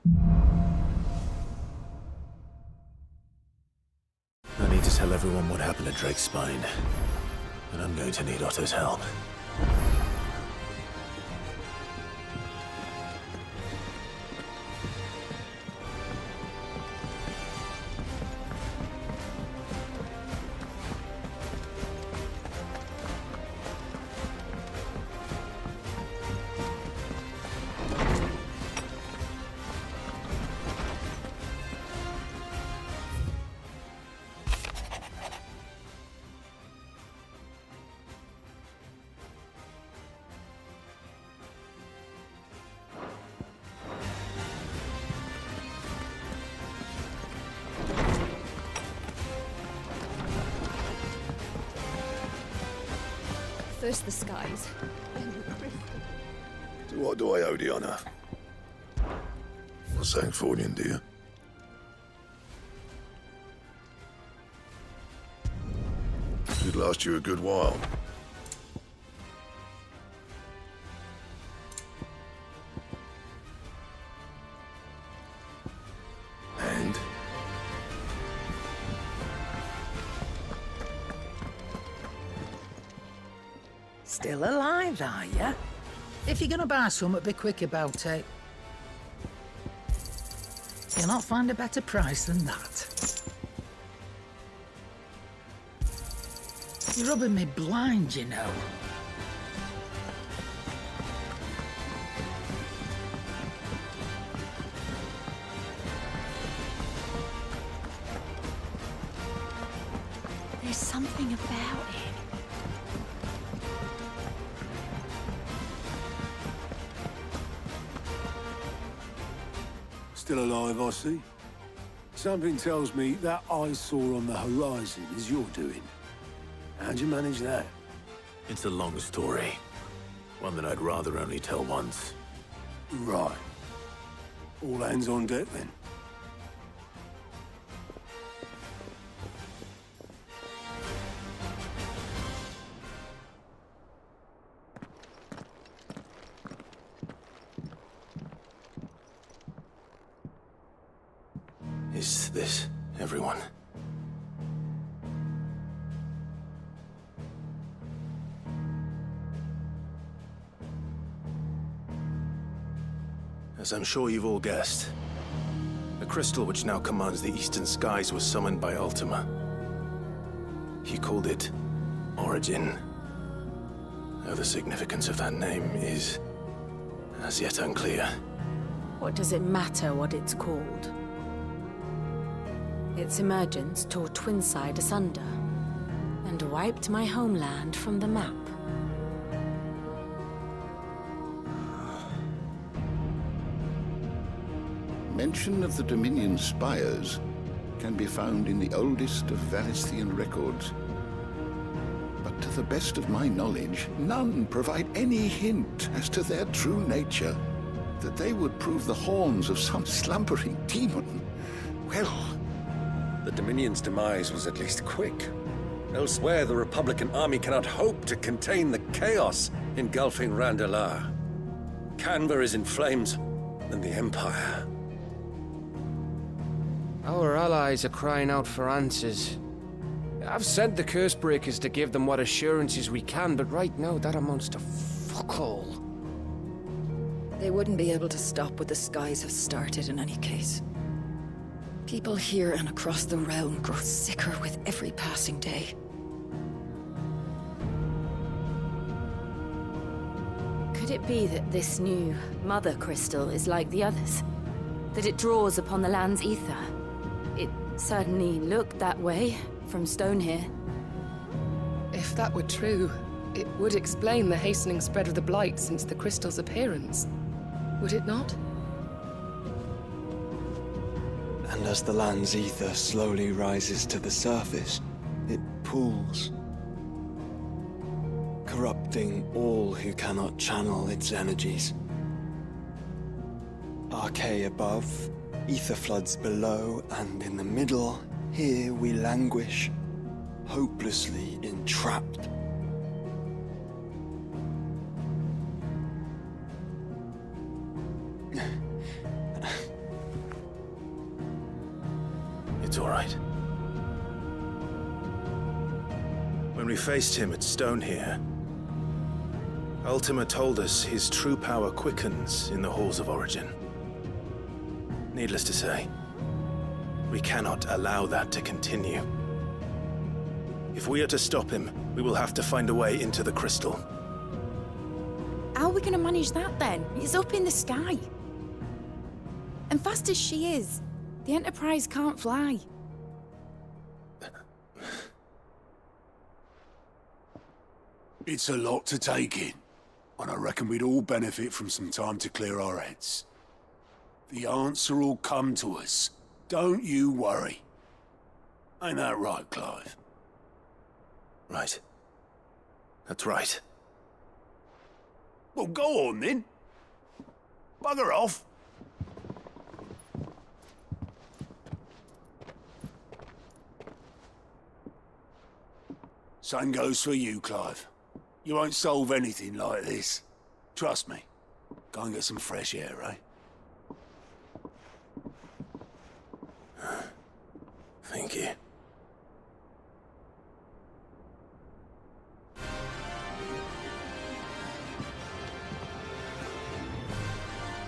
I need to tell everyone what happened at Drake's Spine, and I'm going to need Otto's help. First the skies, then the crystal. To what do I owe the honor? Not saying Fordian, do you? It'd last you a good while. And? Still alive, are ya? If you're gonna buy something, be quick about it. You'll not find a better price than that. You're rubbing me blind, you know. There's something about it. Still alive, I see. Something tells me that I saw on the horizon is your doing. How'd you manage that? It's a long story. One that I'd rather only tell once. Right. All hands on deck, then. Is this everyone? As I'm sure you've all guessed, the crystal which now commands the eastern skies was summoned by Ultima. He called it Origem. Though the significance of that name is as yet unclear. What does it matter what it's called? Its emergence tore Twinside asunder and wiped my homeland from the map. Mention of the Dominion spires can be found in the oldest of Valisthean records. But to the best of my knowledge, none provide any hint as to their true nature. That they would prove the horns of some slumbering demon. Well, the Dominion's demise was at least quick. Elsewhere, the Republican army cannot hope to contain the chaos engulfing Randalar. Canva is in flames, and the Empire. Our allies are crying out for answers. I've sent the Cursebreakers to give them what assurances we can, but right now that amounts to fuck all. They wouldn't be able to stop what the skies have started in any case. People here and across the realm grow sicker with every passing day. Could it be that this new Mother Crystal is like the others? That it draws upon the land's ether? It certainly looked that way from stone here. If that were true, it would explain the hastening spread of the Blight since the crystal's appearance. Would it not? And as the land's ether slowly rises to the surface, it pools, corrupting all who cannot channel its energies. Archay above, ether floods below, and in the middle, here we languish, hopelessly entrapped. It's all right. When we faced him at Stone here, Ultima told us his true power quickens in the halls of Origem. Needless to say, we cannot allow that to continue. If we are to stop him, we will have to find a way into the crystal. How are we going to manage that then? It's up in the sky. And fast as she is, the Enterprise can't fly. It's a lot to take in, and I reckon we'd all benefit from some time to clear our heads. The answer will come to us. Don't you worry. Ain't that right, Clive? Right. That's right. Well, go on then. Bugger off. Same goes for you, Clive. You won't solve anything like this. Trust me. Go and get some fresh air, eh? Thank you.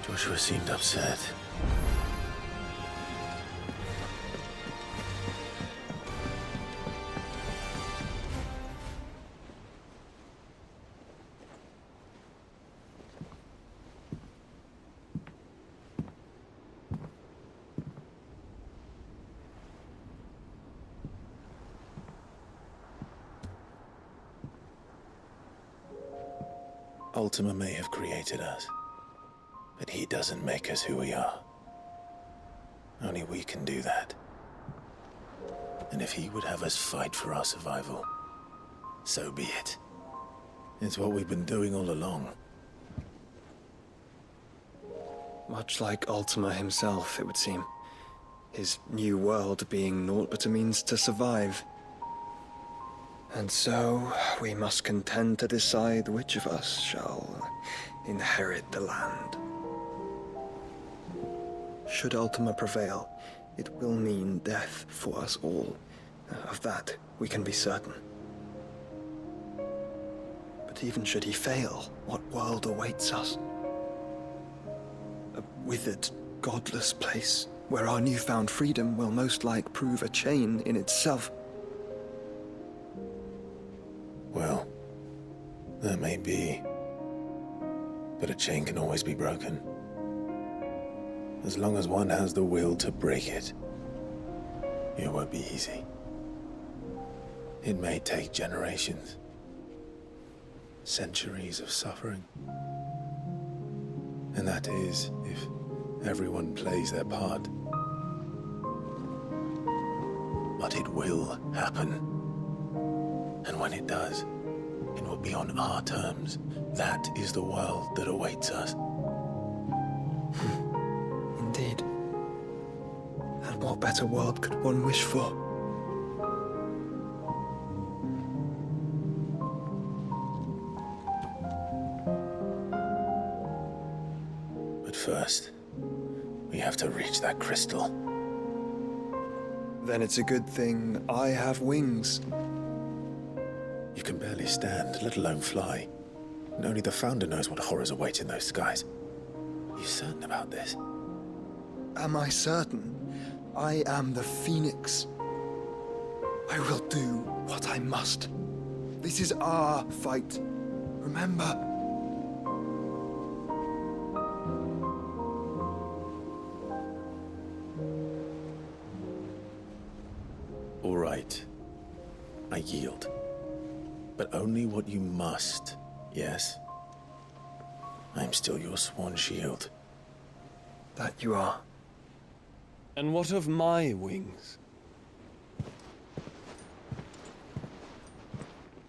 Joshua seemed upset. Ultima may have created us, but he doesn't make us who we are. Only we can do that. And if he would have us fight for our survival, so be it. It's what we've been doing all along. Much like Ultima himself, it would seem. His new world being naught but a means to survive. And so, we must contend to decide which of us shall inherit the land. Should Ultima prevail, it will mean death for us all. Of that, we can be certain. But even should he fail, what world awaits us? A withered, godless place, where our newfound freedom will most like prove a chain in itself. Well, that may be, but a chain can always be broken. As long as one has the will to break it, it won't be easy. It may take generations, centuries of suffering. And that is if everyone plays their part. But it will happen. And when it does, it will be on our terms. That is the world that awaits us. Indeed. And what better world could one wish for? But first, we have to reach that crystal. Then it's a good thing I have wings. You can barely stand, let alone fly. And only the Founder knows what horrors await in those skies. Are you certain about this? Am I certain? I am the Phoenix. I will do what I must. This is our fight. Remember? All right. I yield. But only what you must, yes? I'm still your sworn shield. That you are. And what of my wings?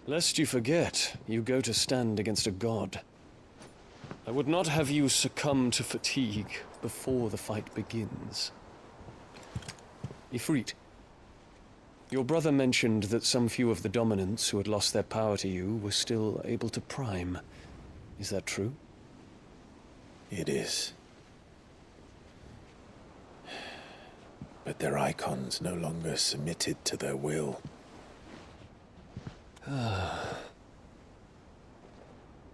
Lest you forget, you go to stand against a god. I would not have you succumb to fatigue before the fight begins. Ifrit, your brother mentioned that some few of the dominants who had lost their power to you were still able to prime. Is that true? It is. but their icons no longer submitted to their will.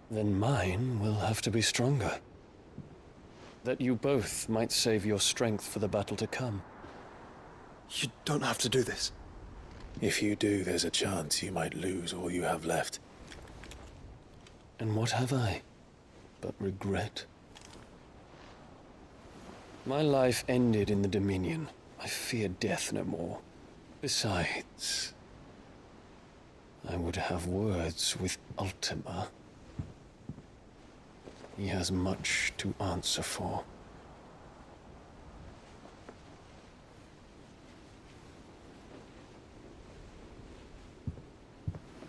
Then mine will have to be stronger. That you both might save your strength for the battle to come. You don't have to do this. If you do, there's a chance you might lose all you have left. And what have I but regret? My life ended in the Dominion. I fear death no more. Besides, I would have words with Ultima. He has much to answer for.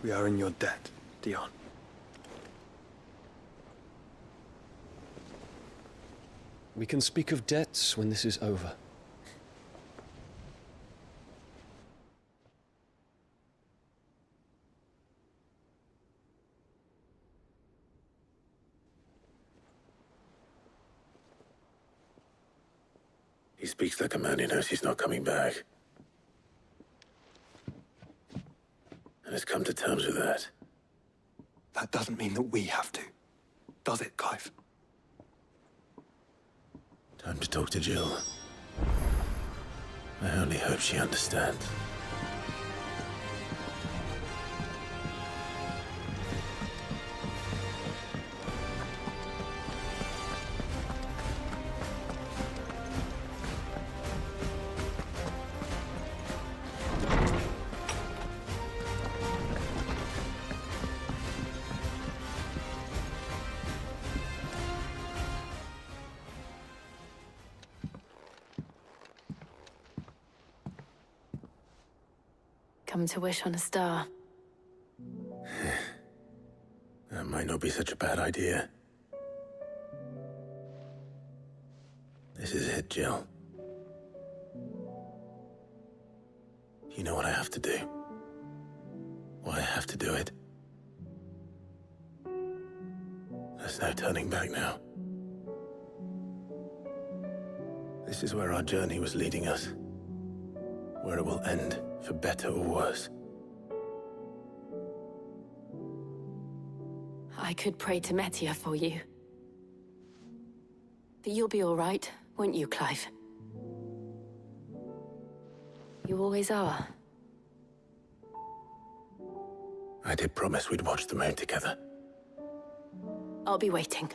We are in your debt, Dion. We can speak of debts when this is over. He speaks like a man who knows he's not coming back. And has come to terms with that. That doesn't mean that we have to, does it, Clive? Time to talk to Jill. I only hope she understands. Come to wish on a star. That might not be such a bad idea. This is it, Jill. You know what I have to do. Why I have to do it. There's no turning back now. This is where our journey was leading us. Where it will end, for better or worse. I could pray to Metia for you. But you'll be all right, won't you, Clive? You always are. I did promise we'd watch the moon together. I'll be waiting.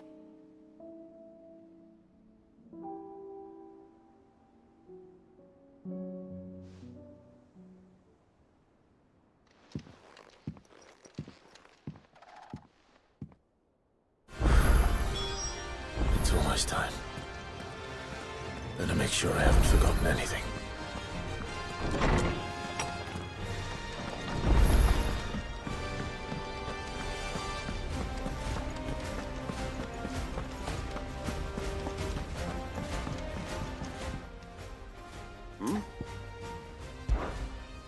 It's almost time. Better make sure I haven't forgotten anything.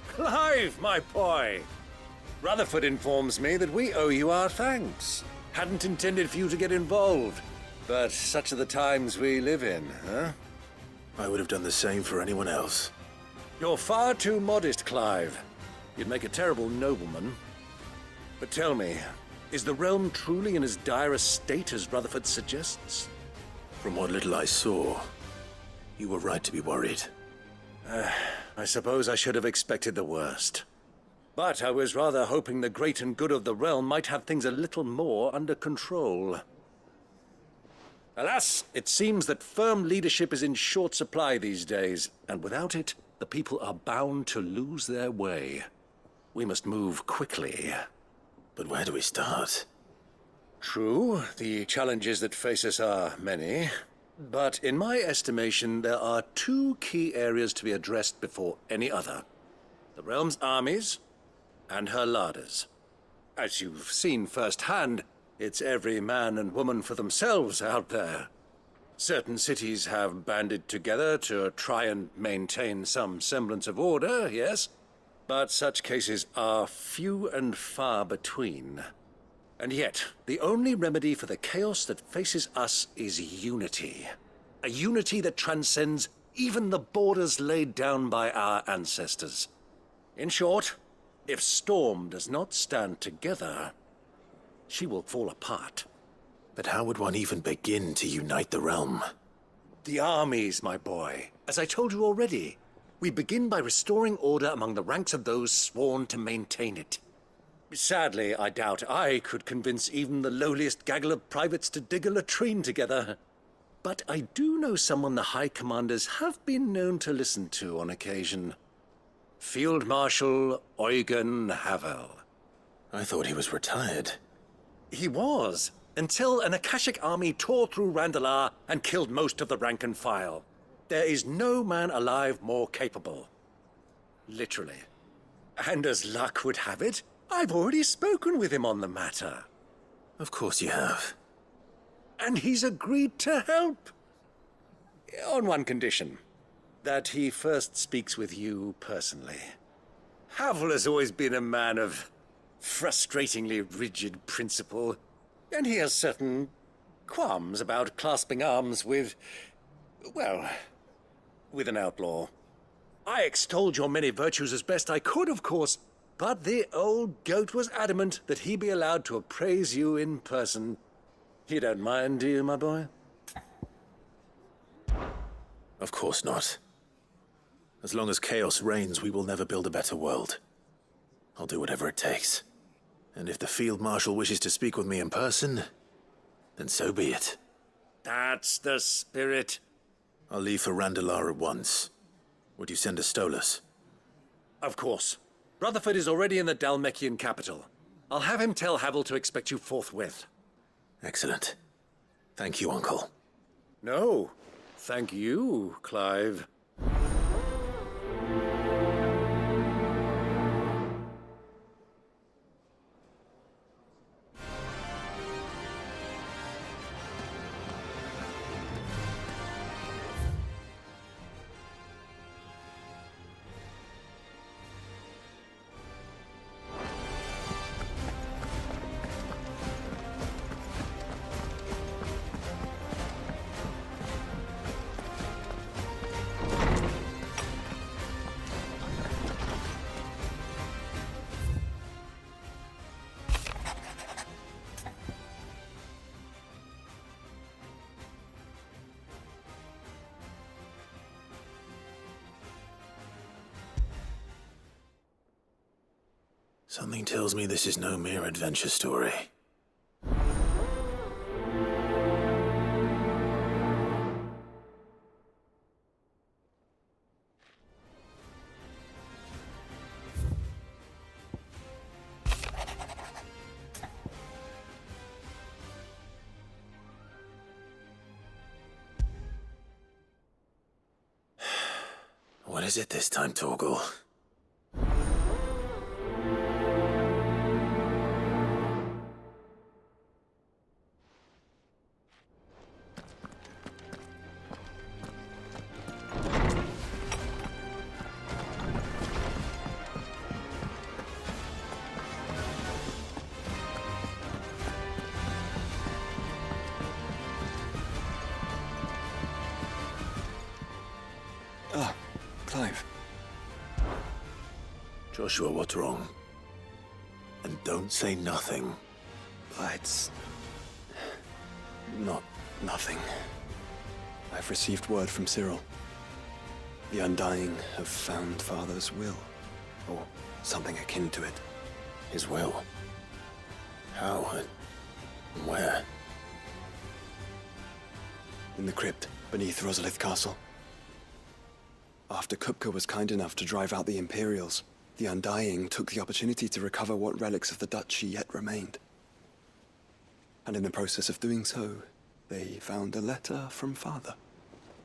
Clive, my boy! Rutherford informs me that we owe you our thanks. Hadn't intended for you to get involved, but such are the times we live in, huh? I would have done the same for anyone else. You're far too modest, Clive. You'd make a terrible nobleman. But tell me, is the realm truly in as dire a state as Rutherford suggests? From what little I saw, you were right to be worried. I suppose I should have expected the worst. But I was rather hoping the great and good of the realm might have things a little more under control. Alas, it seems that firm leadership is in short supply these days, and without it, the people are bound to lose their way. We must move quickly. But where do we start? True, the challenges that face us are many. But in my estimation, there are two key areas to be addressed before any other. The realm's armies and her larders. As you've seen firsthand, it's every man and woman for themselves out there. Certain cities have banded together to try and maintain some semblance of order, yes, but such cases are few and far between. And yet, the only remedy for the chaos that faces us is unity. A unity that transcends even the borders laid down by our ancestors. In short, if Storm does not stand together, she will fall apart. But how would one even begin to unite the realm? The armies, my boy. As I told you already, we begin by restoring order among the ranks of those sworn to maintain it. Sadly, I doubt I could convince even the lowliest gaggle of privates to dig a latrine together. But I do know someone the High Commanders have been known to listen to on occasion. Field Marshal Eugen Havel. I thought he was retired. He was, until an Akashic army tore through Randalar and killed most of the rank and file. There is no man alive more capable. Literally. And as luck would have it, I've already spoken with him on the matter. Of course you have. And he's agreed to help. On one condition. That he first speaks with you personally. Havel has always been a man of frustratingly rigid principle, and he has certain qualms about clasping arms with, well, with an outlaw. I extolled your many virtues as best I could, of course, but the old goat was adamant that he be allowed to appraise you in person. You don't mind, do you, my boy? Of course not. As long as chaos reigns, we will never build a better world. I'll do whatever it takes. And if the Field Marshal wishes to speak with me in person, then so be it. That's the spirit. I'll leave for Randalar at once. Would you send a Stolas? Of course. Rutherford is already in the Dalmekian capital. I'll have him tell Havel to expect you forthwith. Excellent. Thank you, Uncle. No, thank you, Clive. Something tells me this is no mere adventure story. What is it this time, Torgal? Clive. Joshua, what's wrong? And don't say nothing. It's not nothing. I've received word from Cyril. The Undying have found Father's will, or something akin to it. His will? How and where? In the crypt beneath Rosalith Castle. After Kupka was kind enough to drive out the Imperials, the Undying took the opportunity to recover what relics of the duchy yet remained. And in the process of doing so, they found a letter from Father.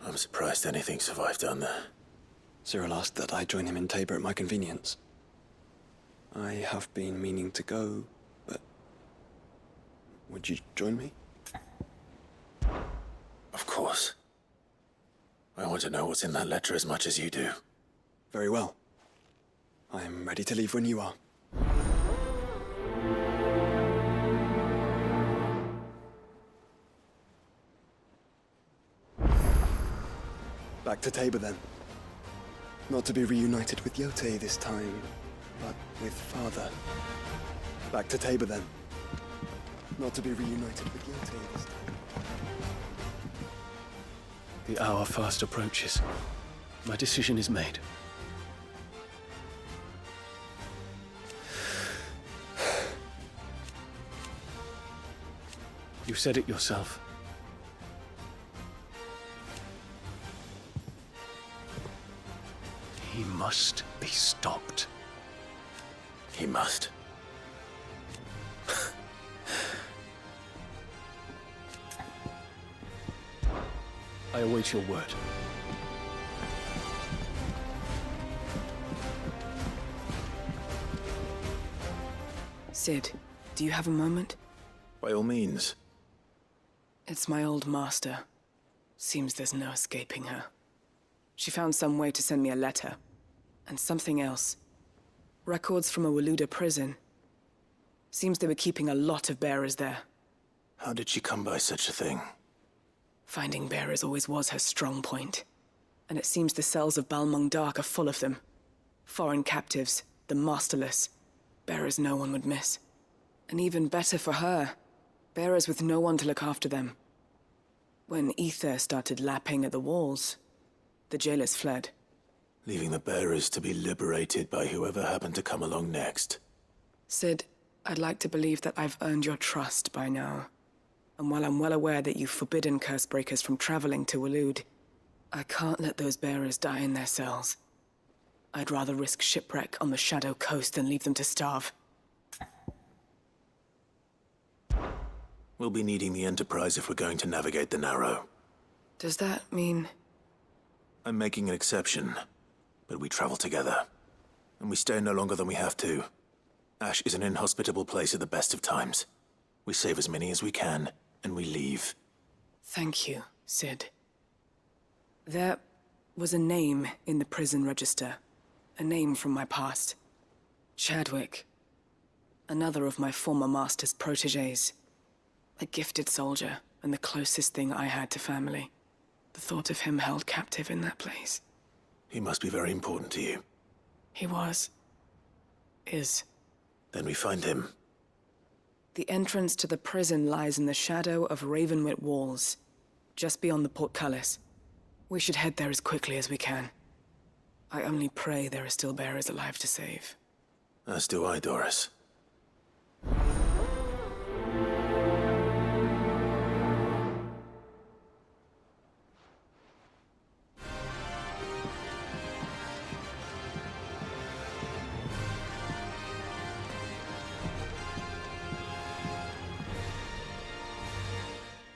I'm surprised anything survived down there. Cyril asked that I join him in Tabor at my convenience. I have been meaning to go, but would you join me? Of course. I want to know what's in that letter as much as you do. Very well. I am ready to leave when you are. Back to Tabor then. Not to be reunited with Yote this time, but with Father. Back to Tabor then. Not to be reunited with Yote this time. The hour fast approaches. My decision is made. You said it yourself. He must be stopped. He must. I await your word. Sid, do you have a moment? By all means. It's my old master. Seems there's no escaping her. She found some way to send me a letter. And something else. Records from a Waluda prison. Seems they were keeping a lot of bearers there. How did she come by such a thing? Finding bearers always was her strong point. And it seems the cells of Balmung Dark are full of them. Foreign captives, the masterless. Bearers no one would miss. And even better for her, bearers with no one to look after them. When ether started lapping at the walls, the jailers fled. Leaving the bearers to be liberated by whoever happened to come along next. Sid, I'd like to believe that I've earned your trust by now. And while I'm well aware that you've forbidden Cursebreakers from traveling to Waloed, I can't let those bearers die in their cells. I'd rather risk shipwreck on the Shadow Coast than leave them to starve. We'll be needing the Enterprise if we're going to navigate the Narrow. Does that mean... I'm making an exception, but we travel together. And we stay no longer than we have to. Ash is an inhospitable place at the best of times. We save as many as we can, and we leave. Thank you, Sid. There was a name in the prison register. A name from my past. Chadwick. Another of my former master's protégés. A gifted soldier, and the closest thing I had to family. The thought of him held captive in that place. He must be very important to you. He was. Is. Then we find him. The entrance to the prison lies in the shadow of Ravenwit Walls, just beyond the portcullis. We should head there as quickly as we can. I only pray there are still bearers alive to save. As do I, Doris.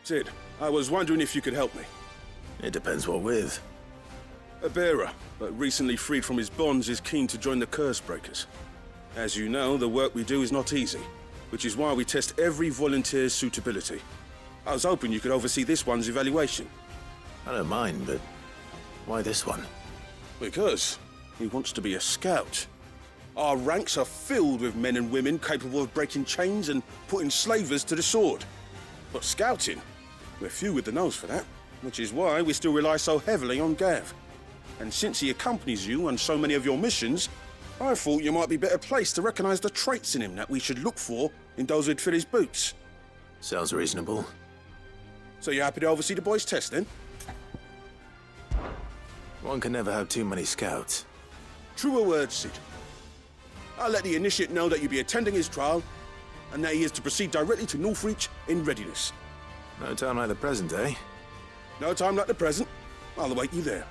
Sid, I was wondering if you could help me. It depends what with. A bearer, but recently freed from his bonds, is keen to join the Cursebreakers. As you know, the work we do is not easy, which is why we test every volunteer's suitability. I was hoping you could oversee this one's evaluation. I don't mind, but why this one? Because he wants to be a scout. Our ranks are filled with men and women capable of breaking chains and putting slavers to the sword. But scouting, we're few with the nose for that, which is why we still rely so heavily on Gav. And since he accompanies you on so many of your missions, I thought you might be better placed to recognize the traits in him that we should look for in those who'd fill his boots. Sounds reasonable. So you happy to oversee the boys' test, then? One can never have too many scouts. Truer words, Sid. I'll let the initiate know that you'll be attending his trial, and that he is to proceed directly to Northreach in readiness. No time like the present, eh? No time like the present. I'll await you there.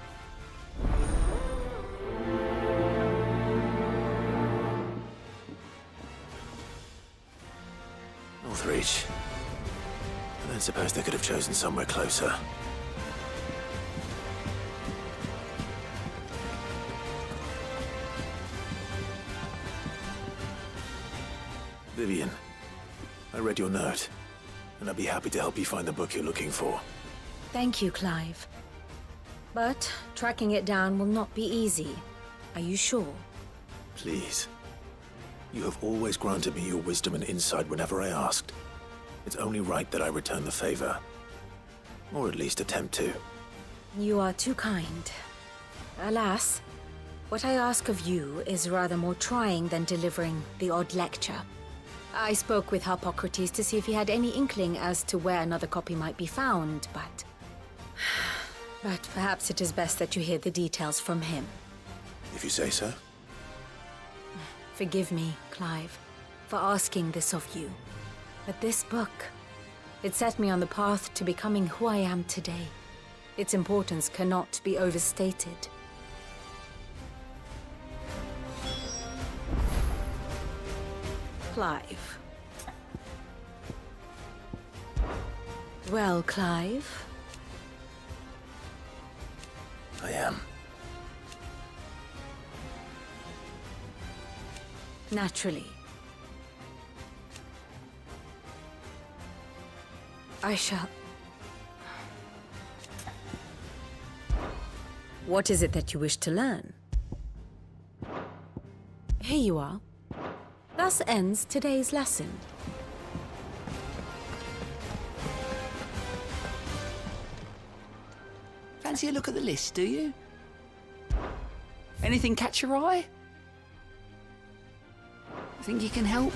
Northreach. I don't suppose they could have chosen somewhere closer. Vivian, I read your note, and I'd be happy to help you find the book you're looking for. Thank you, Clive. But tracking it down will not be easy. Are you sure? Please. You have always granted me your wisdom and insight whenever I asked. It's only right that I return the favor. Or at least attempt to. You are too kind. Alas, what I ask of you is rather more trying than delivering the odd lecture. I spoke with Harpocrates to see if he had any inkling as to where another copy might be found, but... But perhaps it is best that you hear the details from him. If you say so. Forgive me, Clive, for asking this of you. But this book, it set me on the path to becoming who I am today. Its importance cannot be overstated. Clive. Well, Clive? I am. Naturally. I shall... What is it that you wish to learn? Here you are. Thus ends today's lesson. Fancy a look at the list, do you? Anything catch your eye? Think you can help?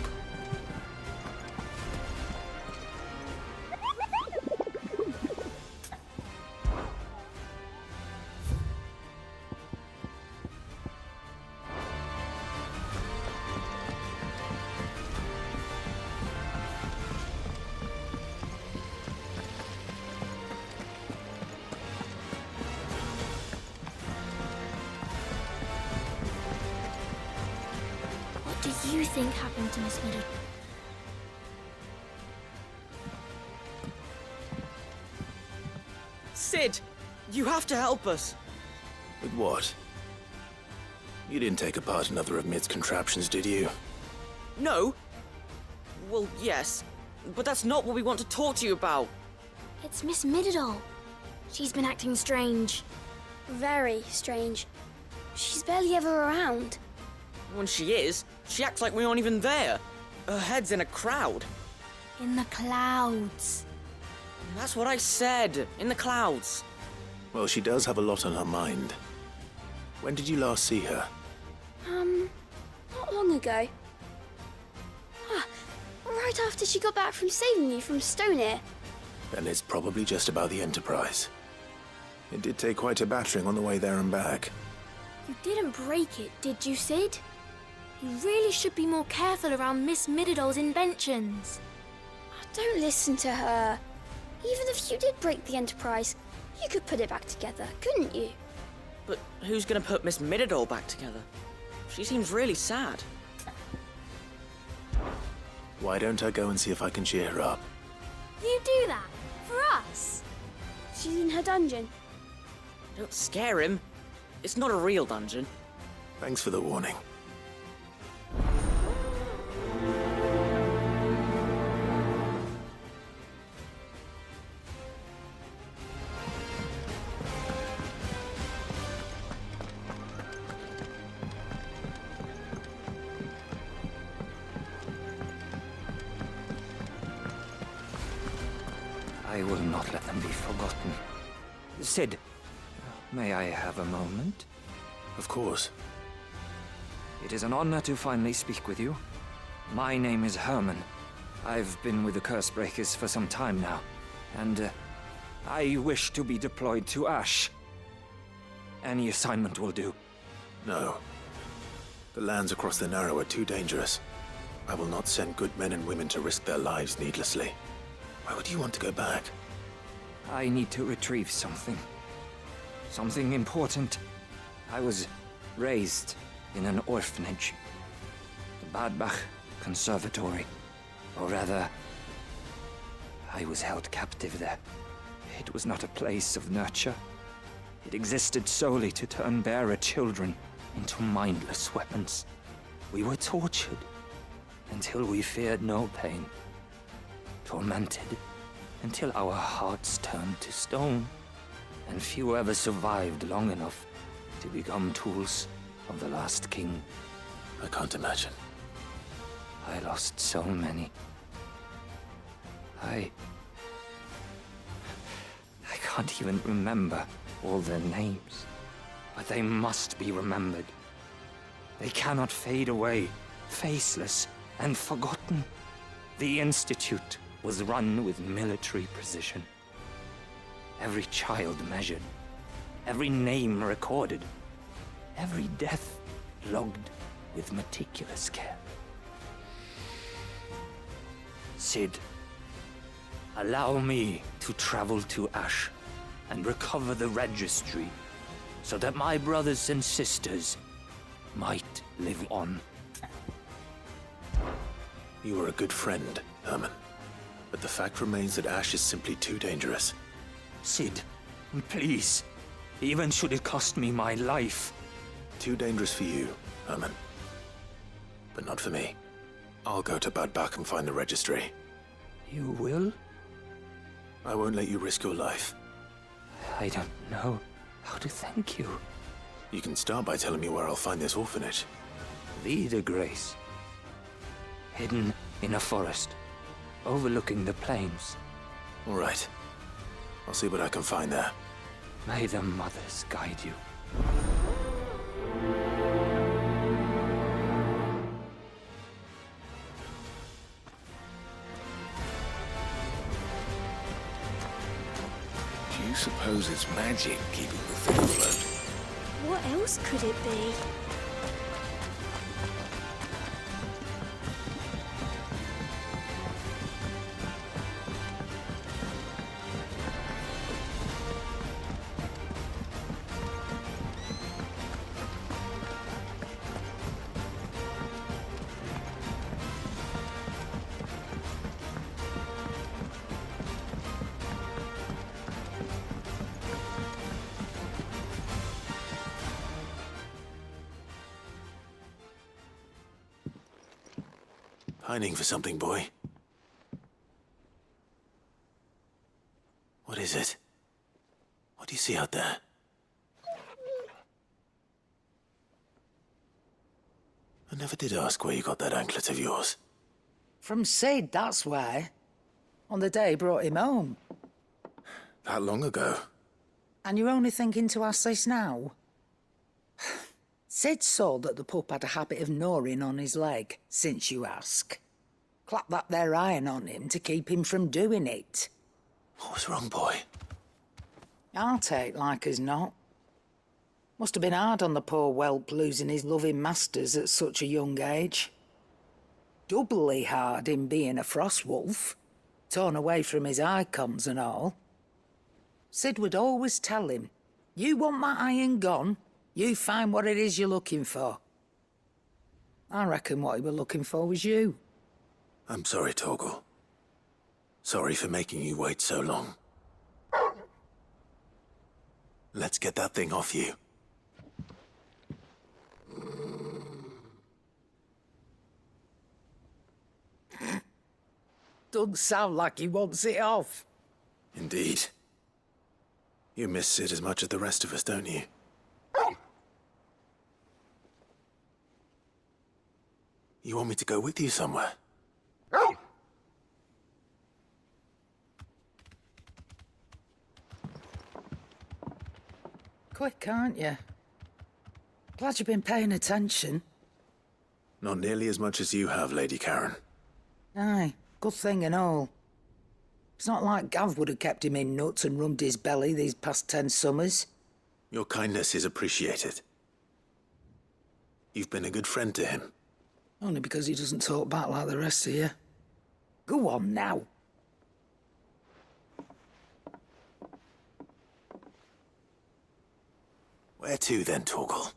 What do you think happened to Miss Middleton? Sid! You have to help us! With what? You didn't take apart another of Mid's contraptions, did you? No? Well, yes. But that's not what we want to talk to you about. It's Miss Middledol. She's been acting strange. Very strange. She's barely ever around. When she is, she acts like we aren't even there. Her head's in a crowd. In the clouds. That's what I said. In the clouds. Well, she does have a lot on her mind. When did you last see her? Not long ago. Right after she got back from saving you from Stoneir. Then it's probably just about the Enterprise. It did take quite a battering on the way there and back. You didn't break it, did you, Sid? You really should be more careful around Miss Middledol's inventions. Don't listen to her. Even if you did break the Enterprise, you could put it back together, couldn't you? But who's gonna put Miss Middledol back together? She seems really sad. Why don't I go and see if I can cheer her up? You do that? For us? She's in her dungeon. Don't scare him. It's not a real dungeon. Thanks for the warning. I will not let them be forgotten. Sid, may I have a moment? Of course. It is an honor to finally speak with you. My name is Herman. I've been with the Cursebreakers for some time now, and I wish to be deployed to Ash. Any assignment will do. No. The lands across the Narrow are too dangerous. I will not send good men and women to risk their lives needlessly. Why would you want to go back? I need to retrieve something. Something important. I was raised in an orphanage. The Badbach Conservatory. Or rather, I was held captive there. It was not a place of nurture. It existed solely to turn bearer children into mindless weapons. We were tortured until we feared no pain. Tormented until our hearts turned to stone, and few ever survived long enough to become tools of the last king. I can't imagine. I lost so many. I can't even remember recall their names, but they must be remembered. They cannot fade away, faceless and forgotten. The Institute was run with military precision. Every child measured, every name recorded, every death logged with meticulous care. Cid, allow me to travel to Ash and recover the registry so that my brothers and sisters might live on. You are a good friend, Herman. But the fact remains that Ash is simply too dangerous. Cid, please. Even should it cost me my life. Too dangerous for you, Herman. But not for me. I'll go to Bad Bach and find the registry. You will? I won't let you risk your life. I don't know how to thank you. You can start by telling me where I'll find this orphanage. Vida Grace. Hidden in a forest, overlooking the plains. All right. I'll see what I can find there. May the mothers guide you. Do you suppose it's magic keeping the thing afloat? What else could it be? Pining for something, boy. What is it? What do you see out there? I never did ask where you got that anklet of yours. From Cid, that's why. On the day he brought him home. That long ago? And you're only thinking to ask this now? Cid saw that the pup had a habit of gnawing on his leg, since you ask. Clap that there iron on him to keep him from doing it. What was wrong, boy? I'll take like as not. Must have been hard on the poor whelp losing his loving masters at such a young age. Doubly hard in being a frost wolf, torn away from his icons and all. Cid would always tell him, you want my iron gone? You find what it is you're looking for. I reckon what he were looking for was you. I'm sorry, Torgal. Sorry for making you wait so long. Let's get that thing off you. Doesn't sound like he wants it off. Indeed. You miss Cid as much as the rest of us, don't you? You want me to go with you somewhere? Quick, aren't you? Glad you've been paying attention. Not nearly as much as you have, Lady Karen. Aye, good thing and all. It's not like Gav would have kept him in nuts and rubbed his belly these past 10 summers. Your kindness is appreciated. You've been a good friend to him. Only because he doesn't talk back like the rest of you. Go on now. Where to then, Torgal?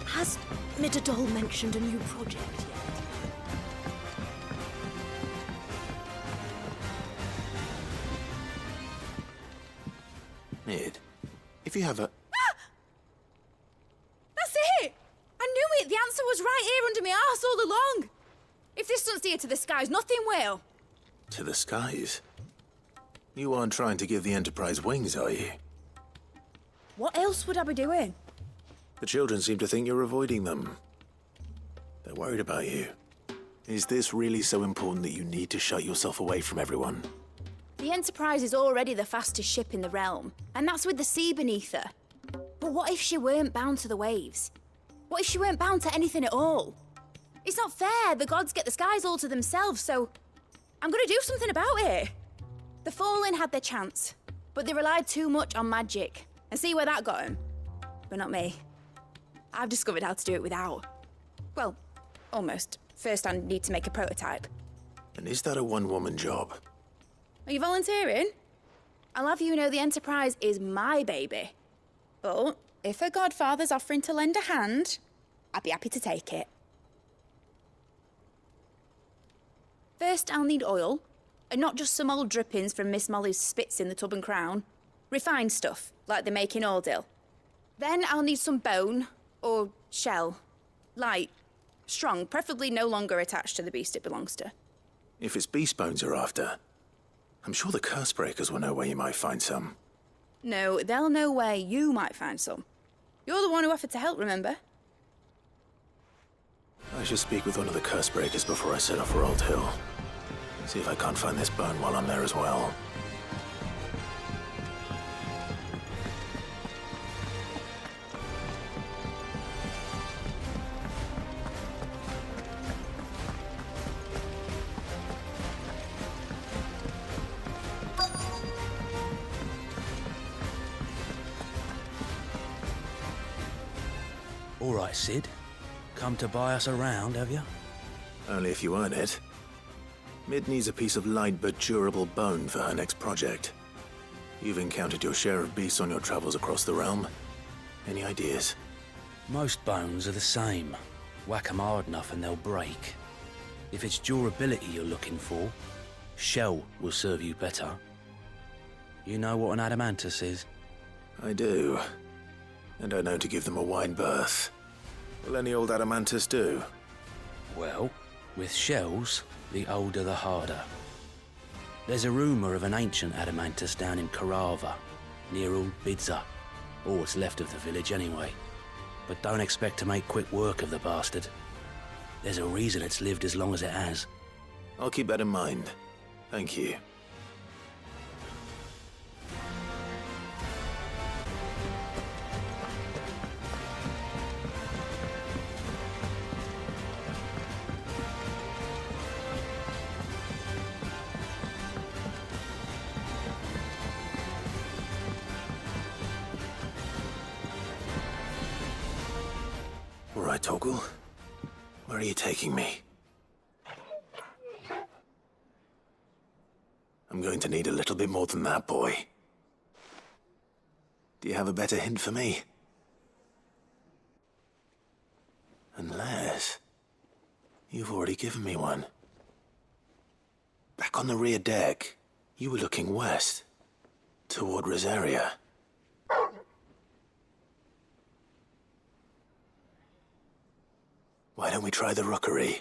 Has Midadol mentioned a new project yet? Mid, if you have a... That's it! I knew it! The answer was right here under my arse all along! If this doesn't steer to the skies, nothing will! To the skies? You aren't trying to give the Enterprise wings, are you? What else would I be doing? The children seem to think you're avoiding them. They're worried about you. Is this really so important that you need to shut yourself away from everyone? The Enterprise is already the fastest ship in the realm, and that's with the sea beneath her. But what if she weren't bound to the waves? What if she weren't bound to anything at all? It's not fair. The gods get the skies all to themselves, so I'm gonna do something about it. The Fallen had their chance, but they relied too much on magic. And see where that got them? But not me. I've discovered how to do it without. Well, almost. First I need to make a prototype. And is that a one-woman job? Are you volunteering? I'll have you know the Enterprise is my baby. But if her godfather's offering to lend a hand, I'd be happy to take it. First, I'll need oil, and not just some old drippings from Miss Molly's spits in the tub and crown. Refined stuff, like they make in Ordil. Then I'll need some bone, or shell. Light, strong, preferably no longer attached to the beast it belongs to. If it's beast bones you're after, I'm sure the Cursebreakers will know where you might find some. No, they'll know where you might find some. You're the one who offered to help, remember? I should speak with one of the Cursebreakers before I set off for Old Hill. See if I can't find this bone while I'm there as well. All right, Sid. Come to buy us around, have you? Only if you earn it. Mid needs a piece of light but durable bone for her next project. You've encountered your share of beasts on your travels across the realm. Any ideas? Most bones are the same. Whack 'em hard enough and they'll break. If it's durability you're looking for, shell will serve you better. You know what an adamantus is? I do. And I know to give them a wide berth. Will any old adamantus do? Well, with shells, the older the harder. There's a rumour of an ancient adamantus down in Karava, near Bidza, or what's left of the village anyway. But don't expect to make quick work of the bastard. There's a reason it's lived as long as it has. I'll keep that in mind. Thank you. All right, Toggle. Where are you taking me? I'm going to need a little bit more than that, boy. Do you have a better hint for me? Unless... you've already given me one. Back on the rear deck, you were looking west, toward Rosaria. Why don't we try the rookery?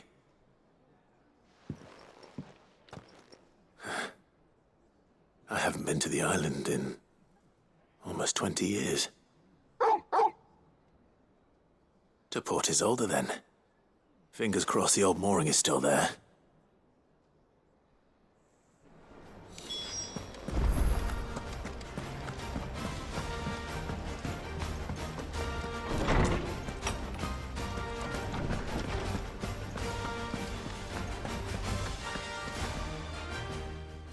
I haven't been to the island in almost 20 years. To Port Isolde, then. Fingers crossed the old mooring is still there.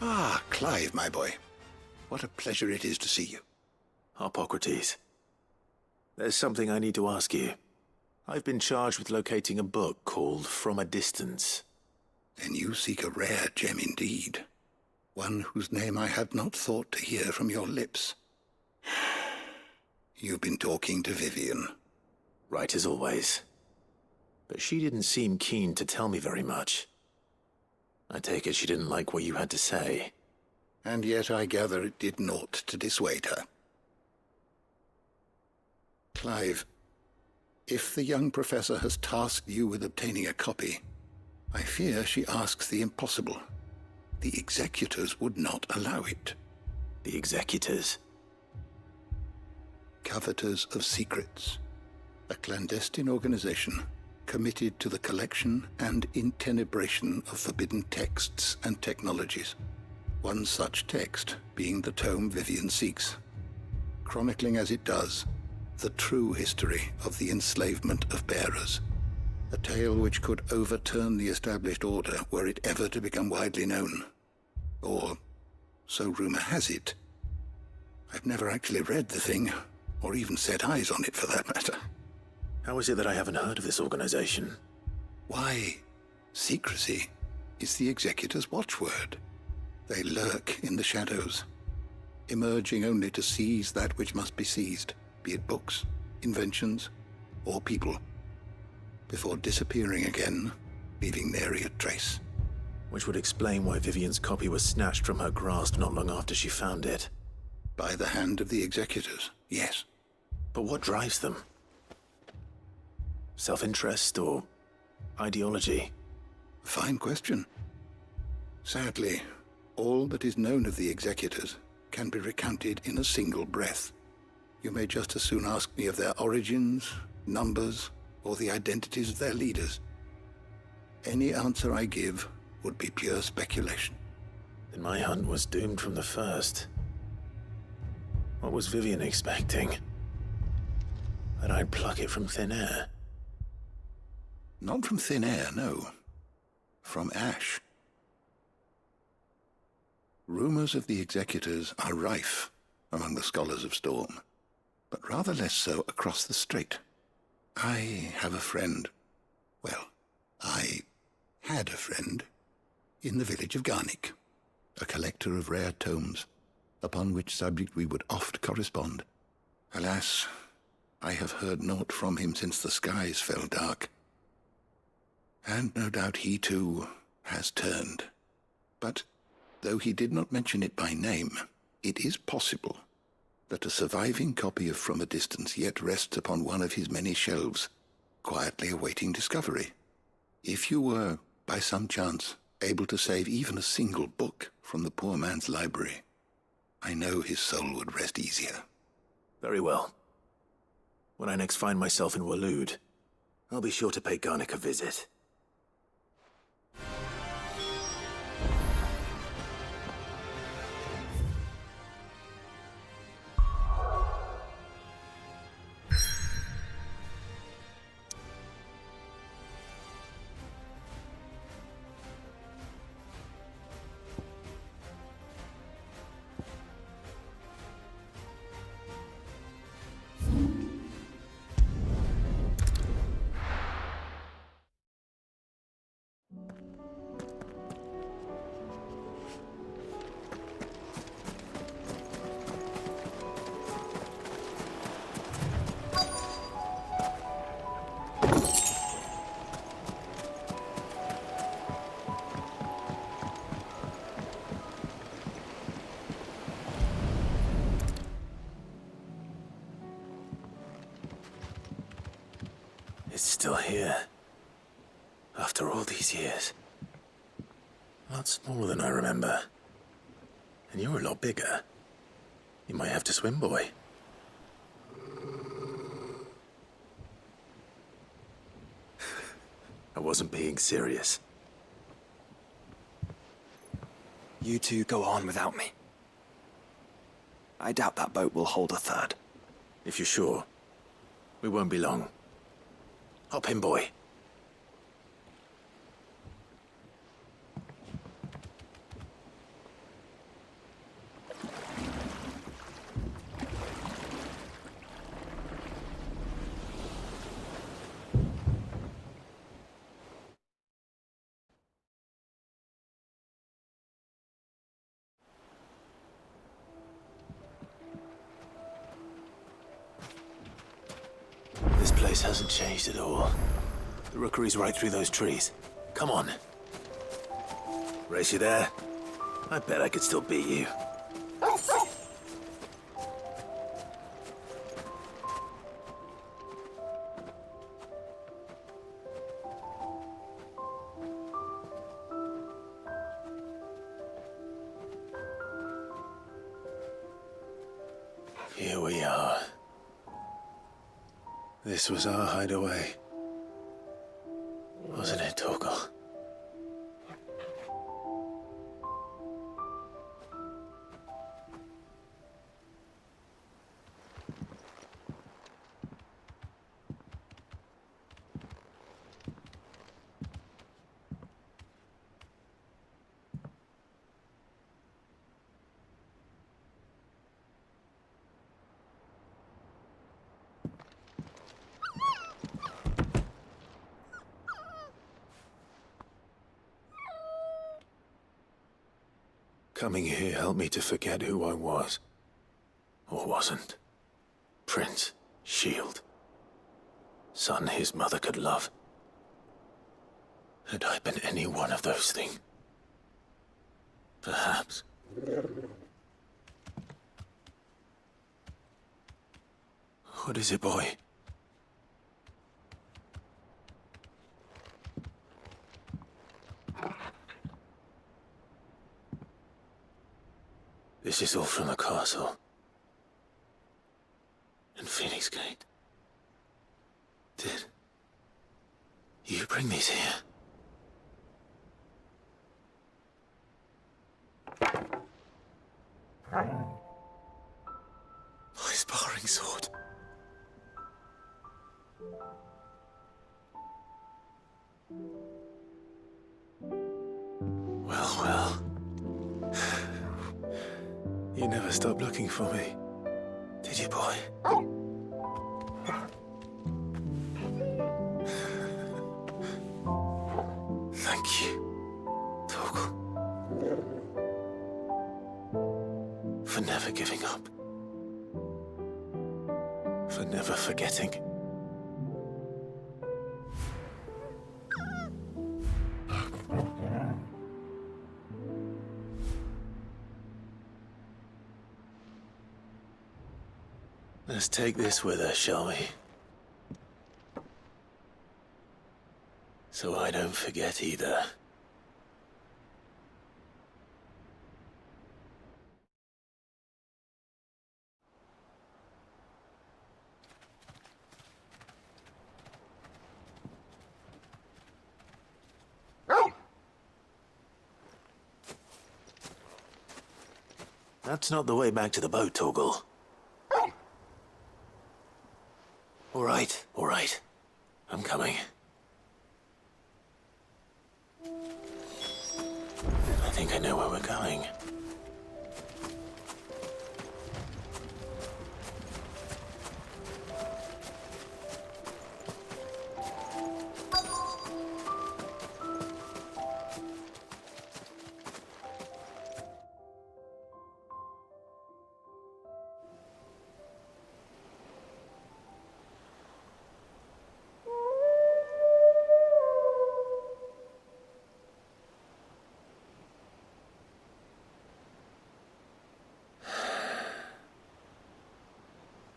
Ah, Clive, my boy. What a pleasure it is to see you. Hippocrates. There's something I need to ask you. I've been charged with locating a book called From a Distance. Then you seek a rare gem indeed. One whose name I had not thought to hear from your lips. You've been talking to Vivian. Right as always. But she didn't seem keen to tell me very much. I take it she didn't like what you had to say. And yet I gather it did naught to dissuade her. Clive, if the young professor has tasked you with obtaining a copy, I fear she asks the impossible. The executors would not allow it. The executors? Coveters of Secrets, a clandestine organization committed to the collection and intenebration of forbidden texts and technologies. One such text being the tome Vivian seeks, chronicling as it does the true history of the enslavement of bearers, a tale which could overturn the established order were it ever to become widely known. Or, so rumor has it. I've never actually read the thing, or even set eyes on it for that matter. How is it that I haven't heard of this organization? Why, secrecy is the executor's watchword. They lurk in the shadows, emerging only to seize that which must be seized, be it books, inventions, or people, before disappearing again, leaving nary a trace. Which would explain why Vivian's copy was snatched from her grasp not long after she found it. By the hand of the executors, yes. But what drives them? Self-interest or ideology? Fine question. Sadly, all that is known of the executors can be recounted in a single breath. You may just as soon ask me of their origins, numbers, or the identities of their leaders. Any answer I give would be pure speculation. Then my hunt was doomed from the first. What was Vivian expecting? That I'd pluck it from thin air? Not from thin air, no. From ash. Rumors of the executors are rife among the scholars of Storm, but rather less so across the strait. I have a friend. Well, I had a friend in the village of Garnick, a collector of rare tomes, upon which subject we would oft correspond. Alas, I have heard naught from him since the skies fell dark. And no doubt he, too, has turned. But, though he did not mention it by name, it is possible that a surviving copy of From a Distance yet rests upon one of his many shelves, quietly awaiting discovery. If you were, by some chance, able to save even a single book from the poor man's library, I know his soul would rest easier. Very well. When I next find myself in Waloed, I'll be sure to pay Garnick a visit. It's still here. After all these years. A lot smaller than I remember. And you're a lot bigger. You might have to swim, boy. I wasn't being serious. You two go on without me. I doubt that boat will hold a third. If you're sure, we won't be long. Hop in, boy. This place hasn't changed at all. The rookery's right through those trees. Come on. Race you there? I bet I could still beat you. This was our hideaway. Wasn't it, Torgal? Coming here helped me to forget who I was. Or wasn't. Prince, shield. Son his mother could love. Had I been any one of those things? Perhaps. What is it, boy? This is all from the castle. And Phoenix Gate. Did you bring these here? My sparring sword. Well, well. You never stopped looking for me, did you, boy? Thank you, Torgal. For never giving up. For never forgetting. Let's take this with us, shall we? So I don't forget either. That's not the way back to the boat, Torgal. All right. I'm coming. I think I know where we're going.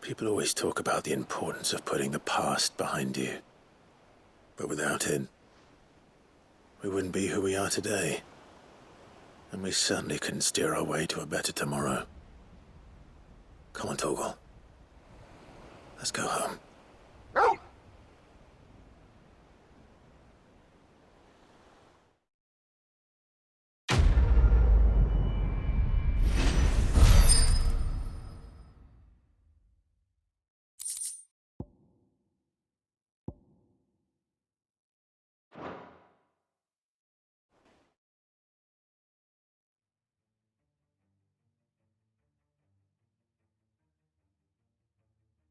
People always talk about the importance of putting the past behind you. But without it, we wouldn't be who we are today. And we certainly couldn't steer our way to a better tomorrow. Come on, Torgal. Let's go home.